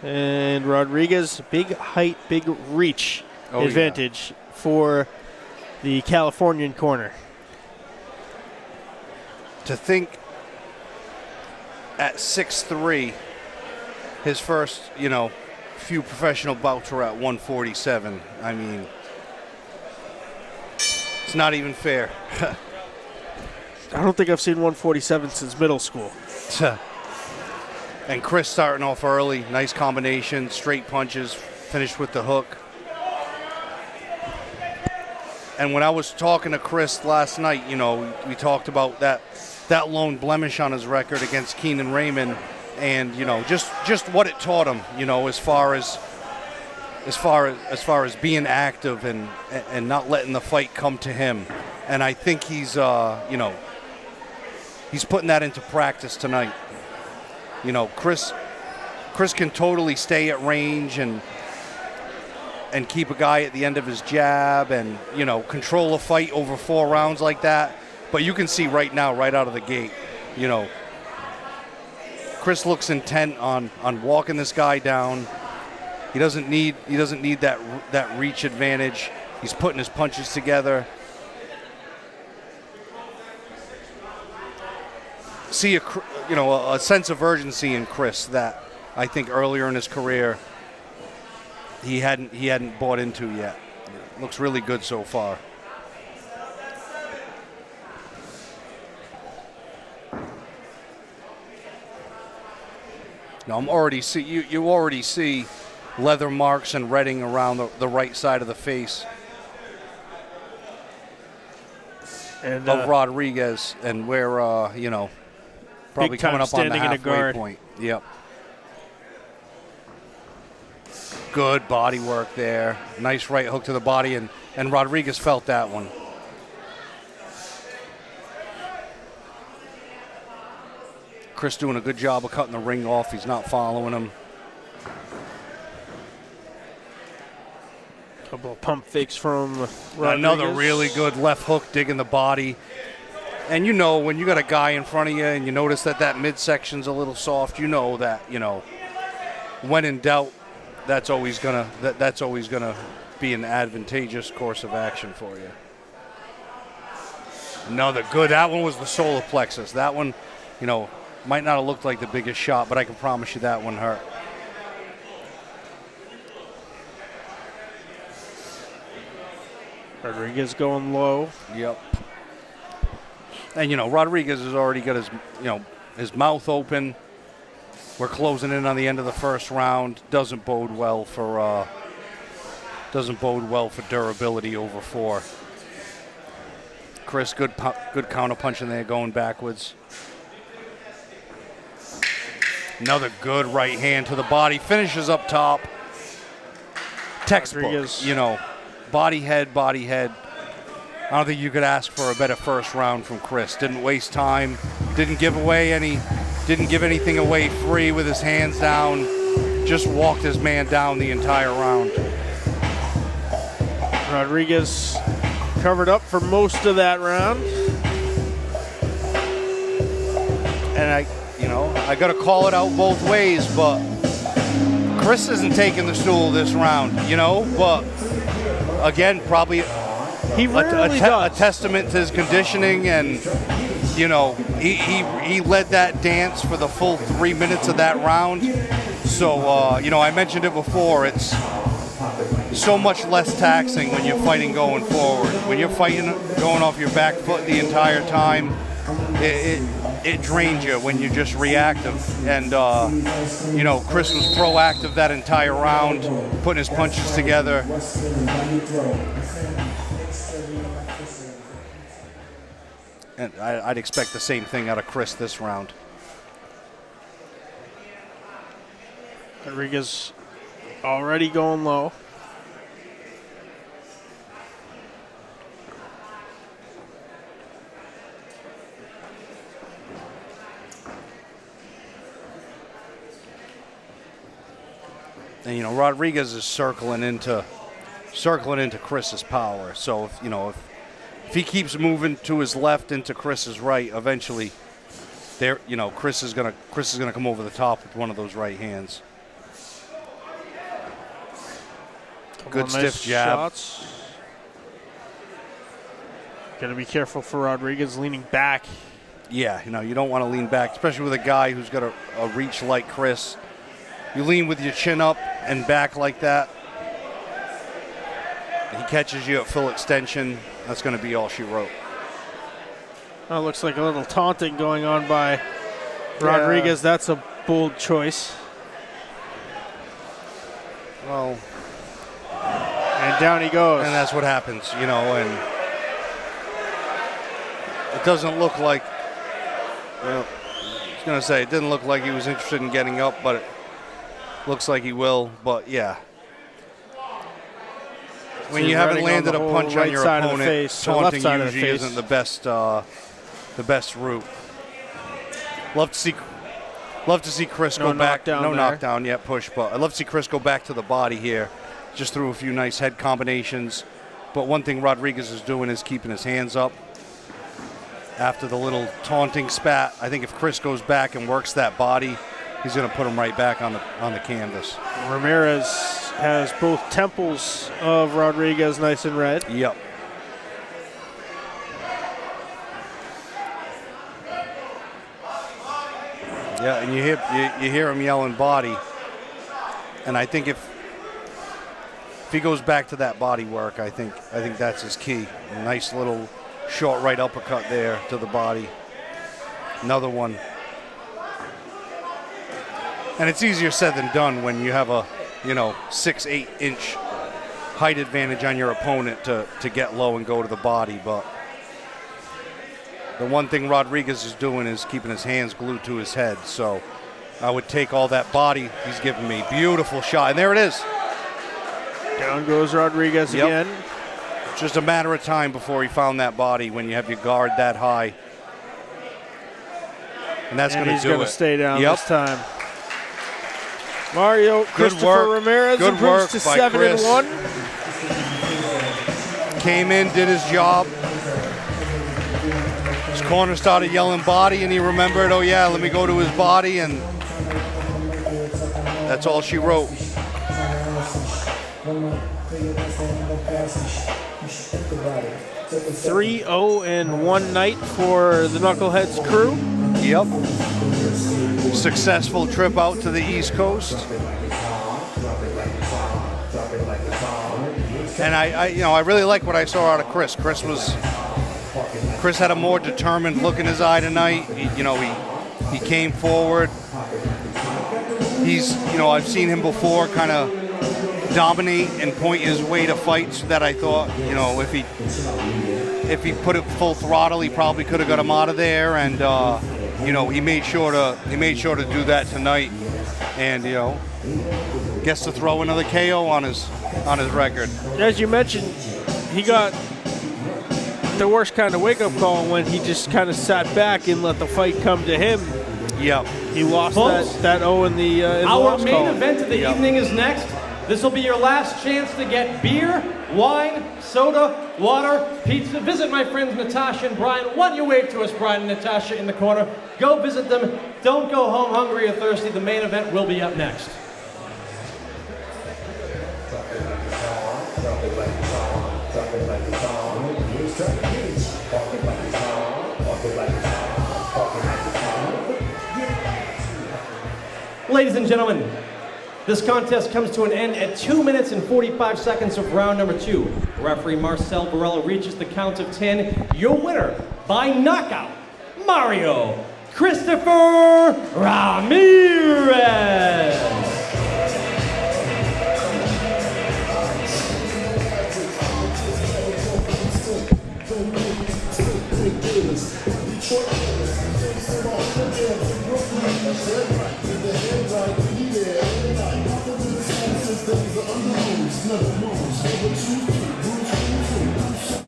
And Rodrigues, big height, big reach advantage for the Californian corner. To think at 6'3", his first, few professional bouts were at 147. I mean, it's not even fair. I don't think I've seen 147 since middle school. And Chris starting off early, nice combination, straight punches, finished with the hook. And when I was talking to Chris last night, we talked about that lone blemish on his record against Keenan Raymond, and just what it taught him, as far as being active and not letting the fight come to him. And I think he's he's putting that into practice tonight. Chris can totally stay at range and keep a guy at the end of his jab and, control a fight over 4 rounds like that. But you can see right now, right out of the gate, Chris looks intent on walking this guy down. He doesn't need that reach advantage. He's putting his punches together. See a sense of urgency in Chris that I think earlier in his career he hadn't bought into yet. Looks really good so far. Now you already see leather marks and redding around the right side of the face and of Rodrigues, and where probably coming up on the halfway point. Yep. Good body work there. Nice right hook to the body, and Rodrigues felt that one. Chris doing a good job of cutting the ring off. He's not following him. Couple of pump fakes from Rodrigues. Another really good left hook digging the body. And when you got a guy in front of you and you notice that midsection's a little soft, that, when in doubt, that's always gonna be an advantageous course of action for you. Another good. That one was the solar plexus. That one, might not have looked like the biggest shot, but I can promise you that one hurt. Rodrigues going low. Yep. And, Rodrigues has already got his mouth open. We're closing in on the end of the first round. Doesn't bode well for durability over 4. Chris, good counter punching there, going backwards. Another good right hand to the body. Finishes up top. Textbook, Rodrigues. Body head. I don't think you could ask for a better first round from Chris. Didn't waste time. Didn't give anything away free with his hands down. Just walked his man down the entire round. Rodrigues covered up for most of that round. And I got to call it out both ways, but Chris isn't taking the stool this round, but again, probably he rarely does. A testament to his conditioning, and he led that dance for the full 3 minutes of that round. So I mentioned it before, it's so much less taxing when you're fighting going forward. When you're fighting going off your back foot the entire time, it drains you when you're just reactive. And Chris was proactive that entire round, putting his punches together. And I'd expect the same thing out of Chris this round. Rodrigues already going low. And Rodrigues is circling into Chris's power. So if he keeps moving to his left into Chris's right, eventually there, Chris is gonna come over the top with one of those right hands. Good stiff jab. Shots. Gotta be careful for Rodrigues leaning back. Yeah, you don't want to lean back, especially with a guy who's got a reach like Chris. You lean with your chin up and back like that. He catches you at full extension. That's going to be all she wrote. Oh, looks like a little taunting going on by Rodrigues. That's a bold choice. Well, and down he goes. And that's what happens, and it doesn't look like, I was going to say, it didn't look like he was interested in getting up, but it looks like he will. But, yeah. When you haven't landed a punch on your opponent, taunting usually isn't the best route. Love to see Chris go back. No knockdown yet, push, but I'd love to see Chris go back to the body here. Just threw a few nice head combinations. But one thing Rodrigues is doing is keeping his hands up after the little taunting spat. I think if Chris goes back and works that body, he's going to put him right back on the canvas. Ramirez has both temples of Rodrigues nice and red. Yep. Yeah, and you hear him yelling body. And I think if he goes back to that body work, I think that's his key. A nice little short right uppercut there to the body. Another one. And it's easier said than done when you have a 6-8 inch height advantage on your opponent to get low and go to the body. But the one thing Rodrigues is doing is keeping his hands glued to his head. So I would take all that body he's giving me. Beautiful shot. And there it is. Down goes Rodrigues again. Just a matter of time before he found that body when you have your guard that high. And that's going to do it. He's going to stay down this time. Mario Christopher Ramirez Good work to by 7-1. Came in, did his job. His corner started yelling body, and he remembered, oh yeah, let me go to his body, and that's all she wrote. 3-0-1 night for the Knuckleheads crew. Yep. Successful trip out to the East Coast. And I really like what I saw out of Chris. Chris had a more determined look in his eye tonight. He came forward. I've seen him before kind of dominate and point his way to fights that I thought, if he put it full throttle, he probably could have got him out of there. And he made sure to do that tonight, and gets to throw another KO on his record. As you mentioned, he got the worst kind of wake-up call when he just kind of sat back and let the fight come to him. Yep. He lost that O in the Our main event of the evening is next. This will be your last chance to get beer, wine, soda, water, pizza. Visit my friends Natasha and Brian. Why don't you wave to us, Brian and Natasha, in the corner. Go visit them. Don't go home hungry or thirsty. The main event will be up next. Ladies and gentlemen, this contest comes to an end at 2 minutes and 45 seconds of round number 2. Referee Marcel Varela reaches the count of 10. Your winner by knockout, Mario Christopher Ramirez.